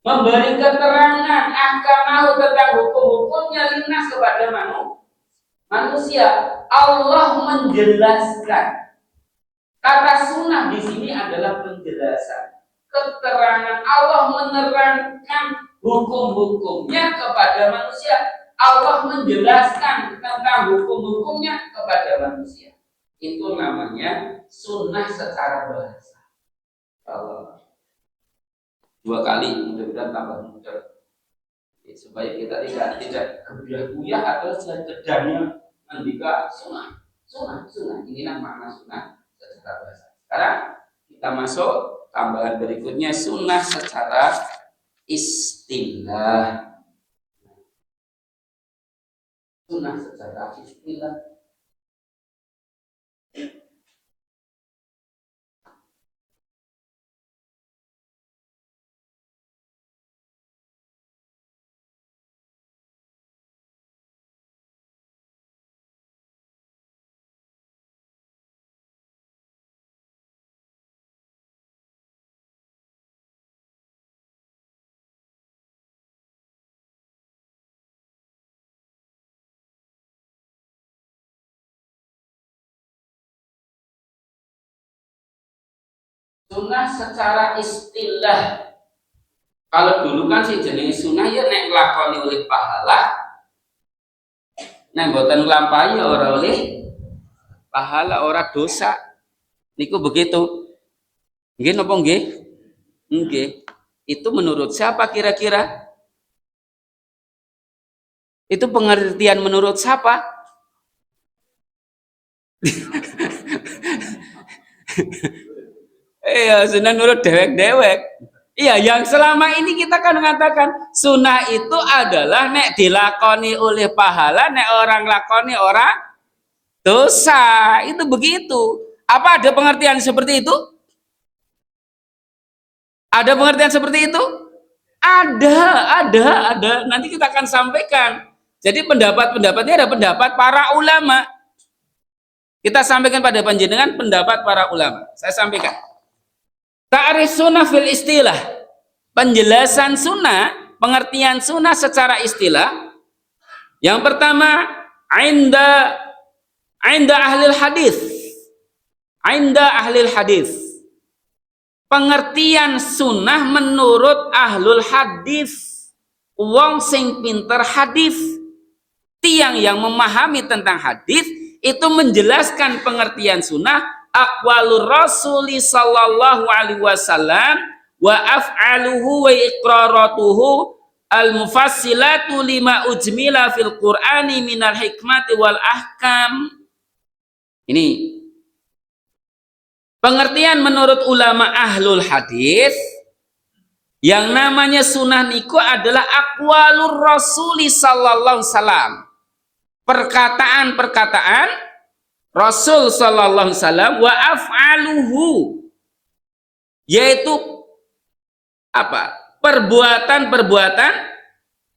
memberi keterangan ahkamahu tentang hukum-hukumnya linnas kepada manusia. Allah menjelaskan. Kata sunnah di sini adalah penjelasan, keterangan. Allah menerangkan hukum-hukumnya kepada manusia. Allah menjelaskan tentang hukum-hukumnya kepada manusia. Itu namanya sunnah secara bahasa. Allah. 2 kali, mudah-mudahan tambah mudah. Supaya kita tidak kebiah-biah atau sedangnya andika sunnah. Inilah makna sunnah secara bahasa. Sekarang kita masuk tambahan berikutnya, sunnah secara istilah. Sunnah secara istilah. Sunnah secara istilah. Kalau dulu kan sih jenis sunnah ya nek nglakoni oleh pahala, nek mboten nglampahi ora oleh pahala, ora dosa. Niku begitu. Nggih napa nggih? Nggih. Itu menurut siapa kira-kira? Itu pengertian menurut siapa? Iya, sunnah nurut dewek-dewek. Iya, yang selama ini kita kan mengatakan sunnah itu adalah nek dilakoni oleh pahala, nek orang lakoni orang dosa. Itu begitu. Apa ada pengertian seperti itu? Ada pengertian seperti itu? Ada. Nanti kita akan sampaikan. Jadi pendapat-pendapatnya ada pendapat para ulama. Kita sampaikan pada panjenengan pendapat para ulama. Saya sampaikan. Ta'rif sunnah fil istilah. Penjelasan sunnah, pengertian sunnah secara istilah. Yang pertama, inda ahlil hadis. Inda ahlil hadis. Pengertian sunnah menurut ahlul hadis. Wong sing pinter hadis. Tiang yang memahami tentang hadis itu menjelaskan pengertian sunnah. Aqwalur rasuli sallallahu alaihi wasallam wa af'aluhu wa iqraratuhu al-mufassilatu lima ujmila fil qur'ani minal hikmati wal ahkam. Ini pengertian menurut ulama ahlul hadis. Yang namanya sunnah niku adalah aqwalur rasuli sallallahu alaihi wasallam, perkataan-perkataan Rasul sallallahu alaihi wasallam, wa af'aluhu, yaitu apa? Perbuatan-perbuatan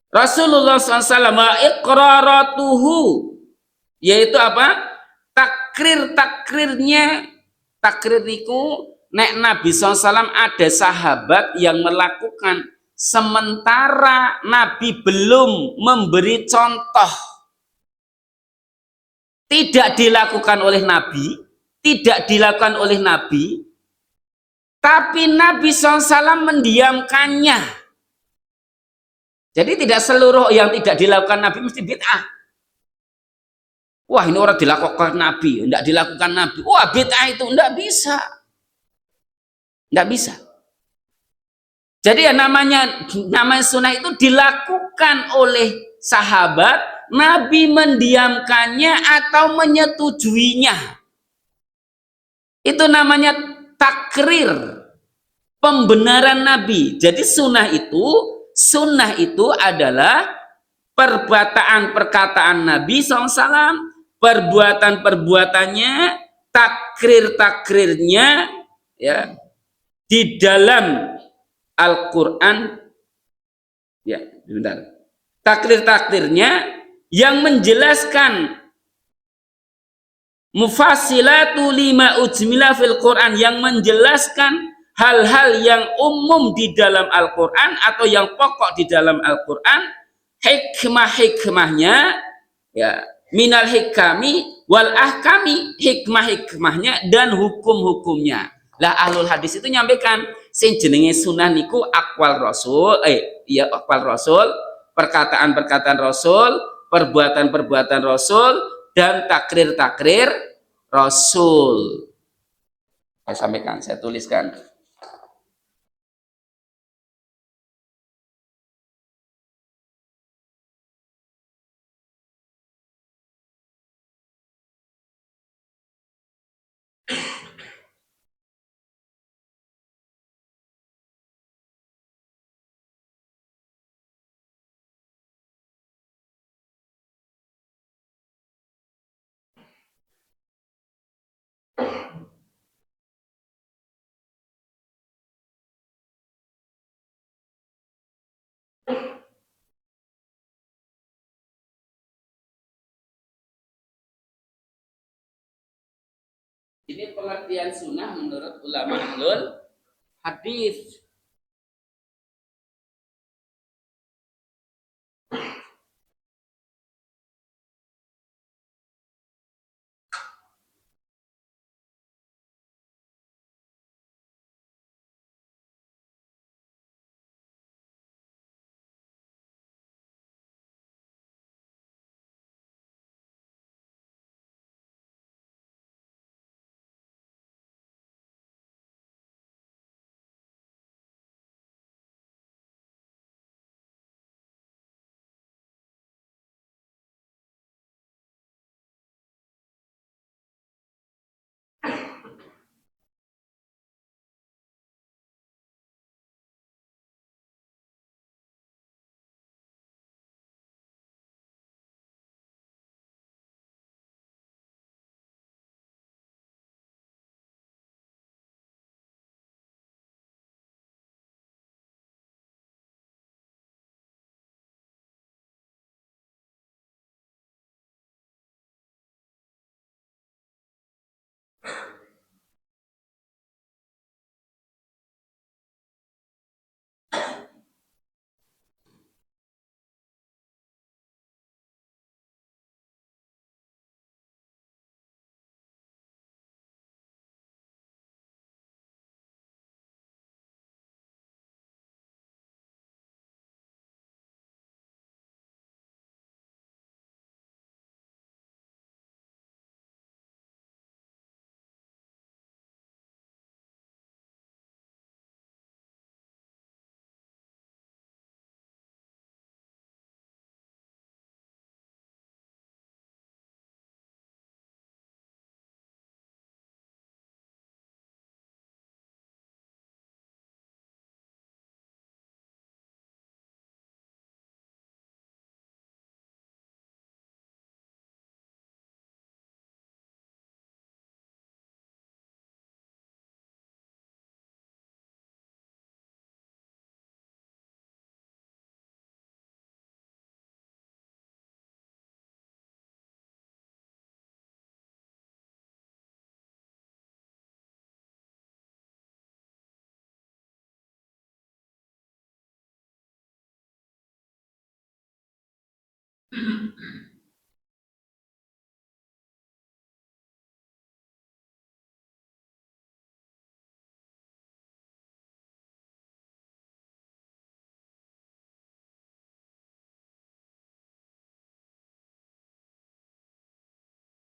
Rasulullah sallallahu alaihi wasallam, wa iqraratuhu, yaitu apa? Takrir-takrirnya. Takrir itu nek Nabi sallallahu alaihi wasallam ada sahabat yang melakukan sementara Nabi belum memberi contoh. Tidak dilakukan oleh Nabi, tapi Nabi SAW mendiamkannya. Jadi tidak seluruh yang tidak dilakukan Nabi mesti bid'ah. Wah, ini orang dilakukan Nabi, tidak dilakukan Nabi. Wah, bid'ah itu tidak bisa. Tidak bisa. Jadi ya namanya sunnah itu dilakukan oleh sahabat, Nabi mendiamkannya atau menyetujuinya. Itu namanya takrir, pembenaran Nabi. Jadi sunnah itu adalah perkataan Nabi SAW, perbuatan-perbuatannya, takrir-takrirnya, ya, di dalam Al-Quran, ya, bentar. Takrir-takrirnya yang menjelaskan mufasilatu lima ujmila fil Quran, yang menjelaskan hal-hal yang umum di dalam Al-Quran atau yang pokok di dalam Al-Quran, hikmah-hikmahnya, ya, minal hikami wal ahkami, hikmah-hikmahnya dan hukum-hukumnya. Lah ahlul hadis itu nyampaikan sing jenenge sunnah niku akwal rasul, akwal rasul, perkataan-perkataan rasul, perbuatan-perbuatan rasul, dan takrir-takrir rasul. Saya sampaikan, saya tuliskan. Ini pengertian sunnah menurut ulama ahlul hadis.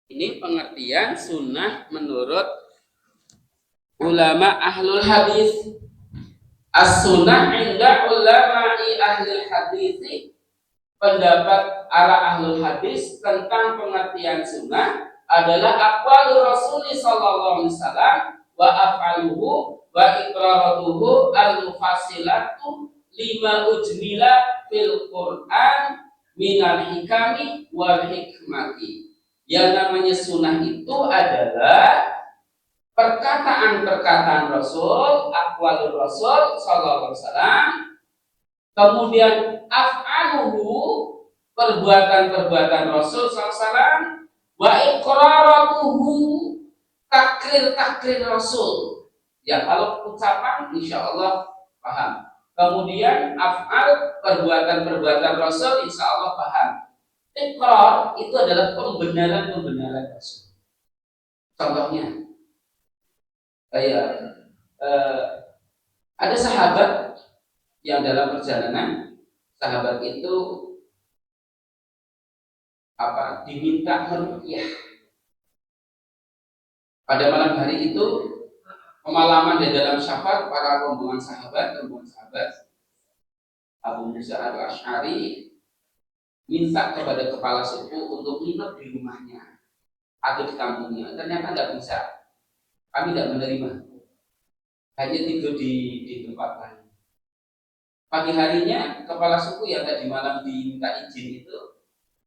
Ini pengertian sunnah menurut ulama ahlul hadis. As-sunnah inda ulama'i ahlul hadis, pendapat arah ahlul hadis tentang pengertian sunnah adalah aqwalur Rasul sallallahu alaihi wasallam wa af'aluhu wa iqraratuhu al-mufassilatu lima ujmila fil Qur'an minal hikami wal hikmati. Yang namanya sunnah itu adalah perkataan-perkataan Rasul, aqwalur Rasul sallallahu alaihi wasallam, kemudian af'aluhu, perbuatan-perbuatan Rasul sallallahu alaihi wasallam, wa iqraratuhu, takrir-takrir Rasul. Ya, kalau ucapan insyaallah paham. Kemudian af'al, perbuatan-perbuatan Rasul insyaallah paham. Iqrar itu adalah pembenaran-pembenaran Rasul. Contohnya kayak ada sahabat yang dalam perjalanan, sahabat itu diminta meruqyah. Pada malam hari itu pemalaman di dalam syafar para rombongan sahabat Abu Musa al-Asy'ari minta kepada kepala suku untuk nginep di rumahnya atau di kampungnya. Ternyata nggak bisa, kami tidak menerima, hanya tidur di tempat lain. Pagi harinya kepala suku yang tadi malam diminta izin itu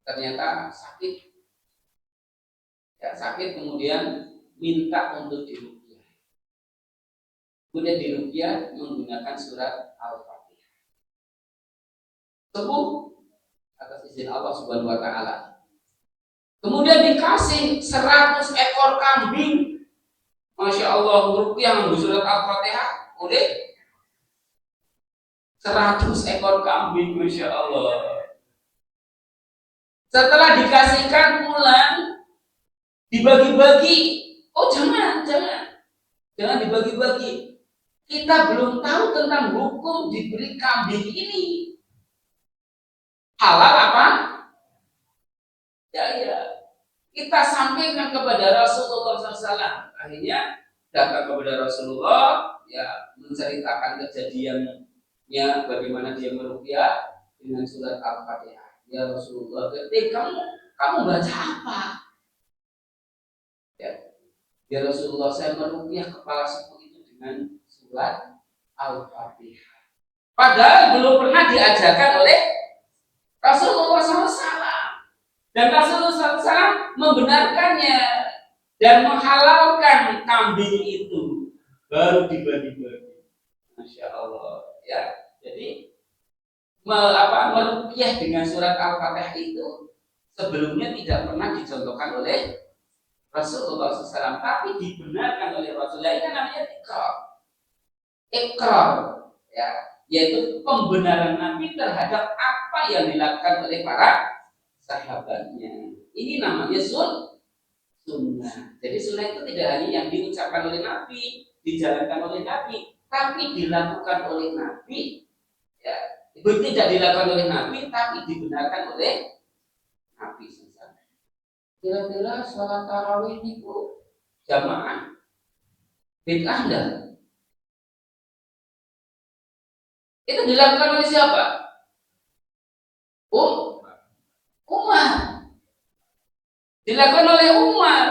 ternyata sakit, kemudian minta untuk diruqyah. Kemudian diruqyah menggunakan surat Al-Fatihah. Sembuh atas izin Allah Subhanahu wa taala. Kemudian dikasih 100 ekor kambing. Masya Allah, ruqyah yang surat Al-Fatihah oleh 100 ekor kambing, Masya Allah. Setelah dikasihkan pulang, dibagi-bagi. Oh jangan dibagi-bagi. Kita belum tahu tentang hukum diberi kambing ini. Halal apa? Ya. Kita sampaikan kepada Rasulullah SAW. Akhirnya datang kepada Rasulullah, ya, menceritakan kejadiannya bagaimana dia meruqyah dengan surat Al-Fatihah. Ya Rasulullah, kamu baca apa? Ya Rasulullah, saya meruqyah kepala suku itu dengan surat Al-Fatihah. Padahal belum pernah diajarkan oleh Rasulullah SAW. Dan Rasulullah SAW membenarkannya dan menghalalkan kambing itu, baru dibagi-bagi. Masya Allah, ya. Jadi meruqyah dengan surat Al-Fatihah itu sebelumnya tidak pernah dicontohkan oleh Rasulullah SAW, tapi dibenarkan oleh Rasulullah. Ini namanya ikrar, ya, yaitu pembenaran Nabi terhadap apa yang dilakukan oleh para sahabatnya. Ini namanya sunnah. Jadi sunnah itu tidak hanya yang diucapkan oleh Nabi, dijalankan oleh Nabi, tapi dilakukan oleh Nabi. Ya, itu tidak dilakukan oleh Nabi, tapi dibenarkan oleh Nabi. Kira-kira sholat tarawih itu jamaah bid'ah enggak? Itu dilakukan oleh siapa? Umar. Dilakukan oleh Umar.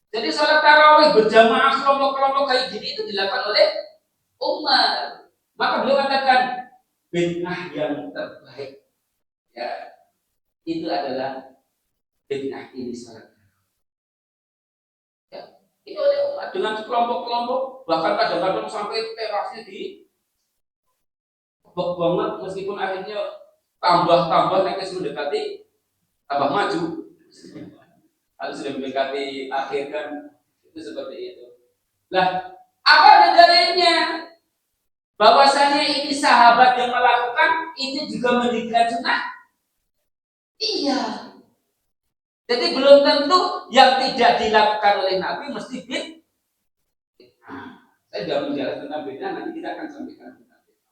Jadi sholat tarawih berjamaah kelompok-kelompok kayak gini itu dilakukan oleh Umar. Maka beliau katakan bid'ah yang terbaik, ya, itu adalah bid'ah ini sholat. Ya, itu oleh Umar dengan kelompok-kelompok, bahkan kadang-kadang sampai terasnya di banget, meskipun akhirnya tambah netes mendekati tambah maju. Kalau sudah mendekati akhir kan itu seperti itu. Lah, apa dalilnya? Bahwasanya ini sahabat yang melakukan ini juga menjadikan sunnah? Iya. Jadi belum tentu yang tidak dilakukan oleh Nabi mesti bid'ah. Saya sudah menjelaskan tentang bid'ah, nanti kita akan sampaikan.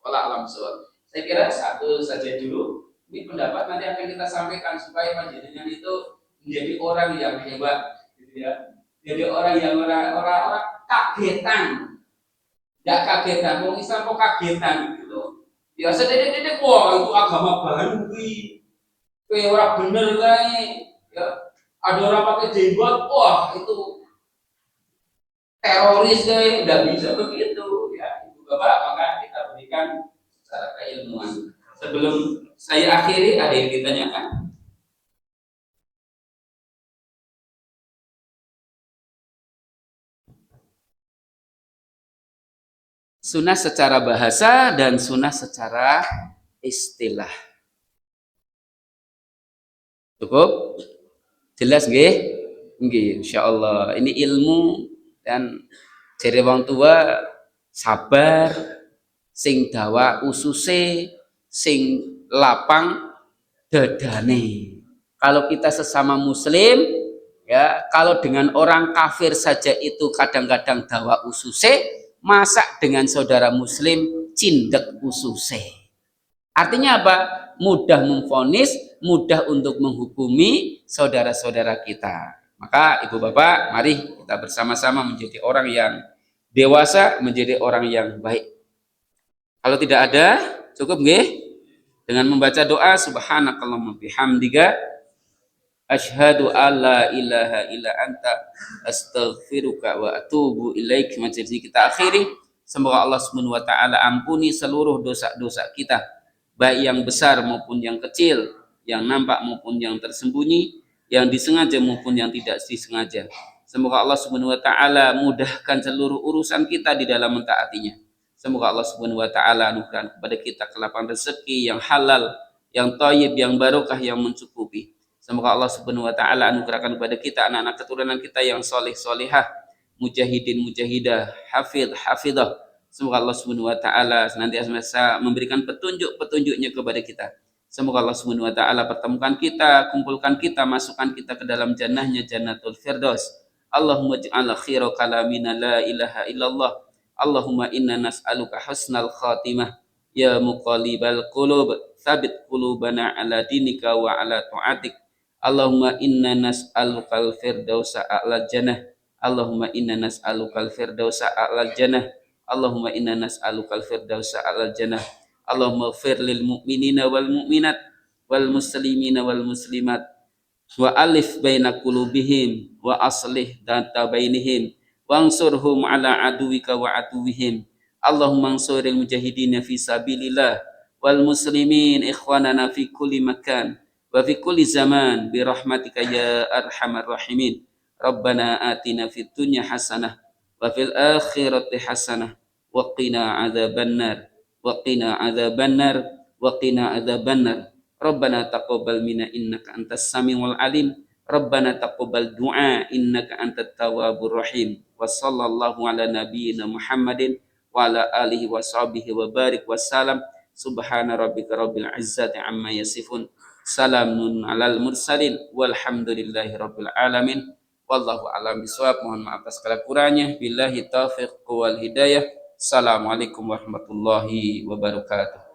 Wallahu a'lam bishawab. Saya kira satu saja dulu. Ini pendapat nanti akan kita sampaikan supaya panjenengan itu menjadi orang yang hebat, gitu ya. Jadi orang yang orang kagetan. Enggak kagetan, wong Islam kok kagetan gitu. Biasa dedek-dedek, wah itu agama baru kuwi. Kuwi ora bener kae. Ya, ada orang pakai jenggot, wah itu teroris kae, enggak bisa begitu ya. Ibu Bapak, maka kita berikan secara keilmuan. Sebelum saya akhiri, ada yang ditanyakan? Sunnah secara bahasa dan sunnah secara istilah. Cukup? Jelas nggih? Nggih, insyaallah. Ini ilmu dan jere wong tua sabar, sing dawa ususe, sing lapang dadane. Kalau kita sesama muslim, ya, kalau dengan orang kafir saja itu kadang-kadang dawa ususe, masa dengan saudara muslim cindek ususe. Artinya apa? Mudah memvonis, mudah untuk menghukumi saudara-saudara kita. Maka ibu bapak, mari kita bersama-sama menjadi orang yang dewasa, menjadi orang yang baik. Kalau tidak ada, cukup nggih? Dengan membaca doa subhanakallahumma bihamdika asyhadu alla ilaha illa anta astaghfiruka wa atubu ilaik. Majelis kita akhiri. Semoga Allah Subhanahu wa taala ampuni seluruh dosa-dosa kita, baik yang besar maupun yang kecil, yang nampak maupun yang tersembunyi, yang disengaja maupun yang tidak disengaja. Semoga Allah Subhanahu wa taala mudahkan seluruh urusan kita di dalam mentaatinya. Semoga Allah Subhanahu wa taala anugerahkan kepada kita kelapangan rezeki yang halal, yang thayyib, yang barokah, yang mencukupi. Semoga Allah Subhanahu wa taala anugerahkan kepada kita anak-anak keturunan kita yang soleh solehah, mujahidin mujahidah, hafidh hafidah. Semoga Allah Subhanahu wa taala senantiasa memberikan petunjuk-petunjuknya kepada kita. Semoga Allah Subhanahu wa taala pertemukan kita, kumpulkan kita, masukkan kita ke dalam jannahnya Jannatul Firdaus. Allahumma ij'al khira kalamina la ilaha illallah. Allahumma inna nas'aluka husnal khatimah. Ya muqallibal qulub, tsabbit qulubana ala dinika wa ala ta'atik. Allahumma inna nas'alukal firdausa a'lal jannah. Allahumma inna nas'alukal firdausa a'lal jannah. Allahumma inna nas'alukal firdausa a'lal jannah. Allahumma ighfir lil mu'minina wal mu'minat wal muslimina wal muslimat wa alif baina qulubihim wa aslih data bainihim wangsurhum ala aduwika wa aduwihim. Allahumma ansuril mujahidina fi sabilillah wal muslimin ikhwanana fi kulli makan wa fi kulli zaman bi rahmatika ya arhamar rahimin. Rabbana atina fid dunya hasanah wa fil akhirati hasanah wa qina adzabannar wa qina adzabannar wa qina adzabannar. Rabbana taqabbal minna innaka antas samiul alim. Rabbana taqabbal du'a innaka antat tawwabur rahim. Wa sallallahu ala nabiyyina Muhammadin wa ala alihi wa sahbihi wa barik wassalam. Subhana rabbika rabbil izzati amma yasifun. Salamun alal mursalin walhamdulillahi rabbil alamin. Wallahu a'lam bishawab. Mohon maaf atas segala kurangnya. Billahi taufiq wal hidayah. Assalamualaikum warahmatullahi wabarakatuh.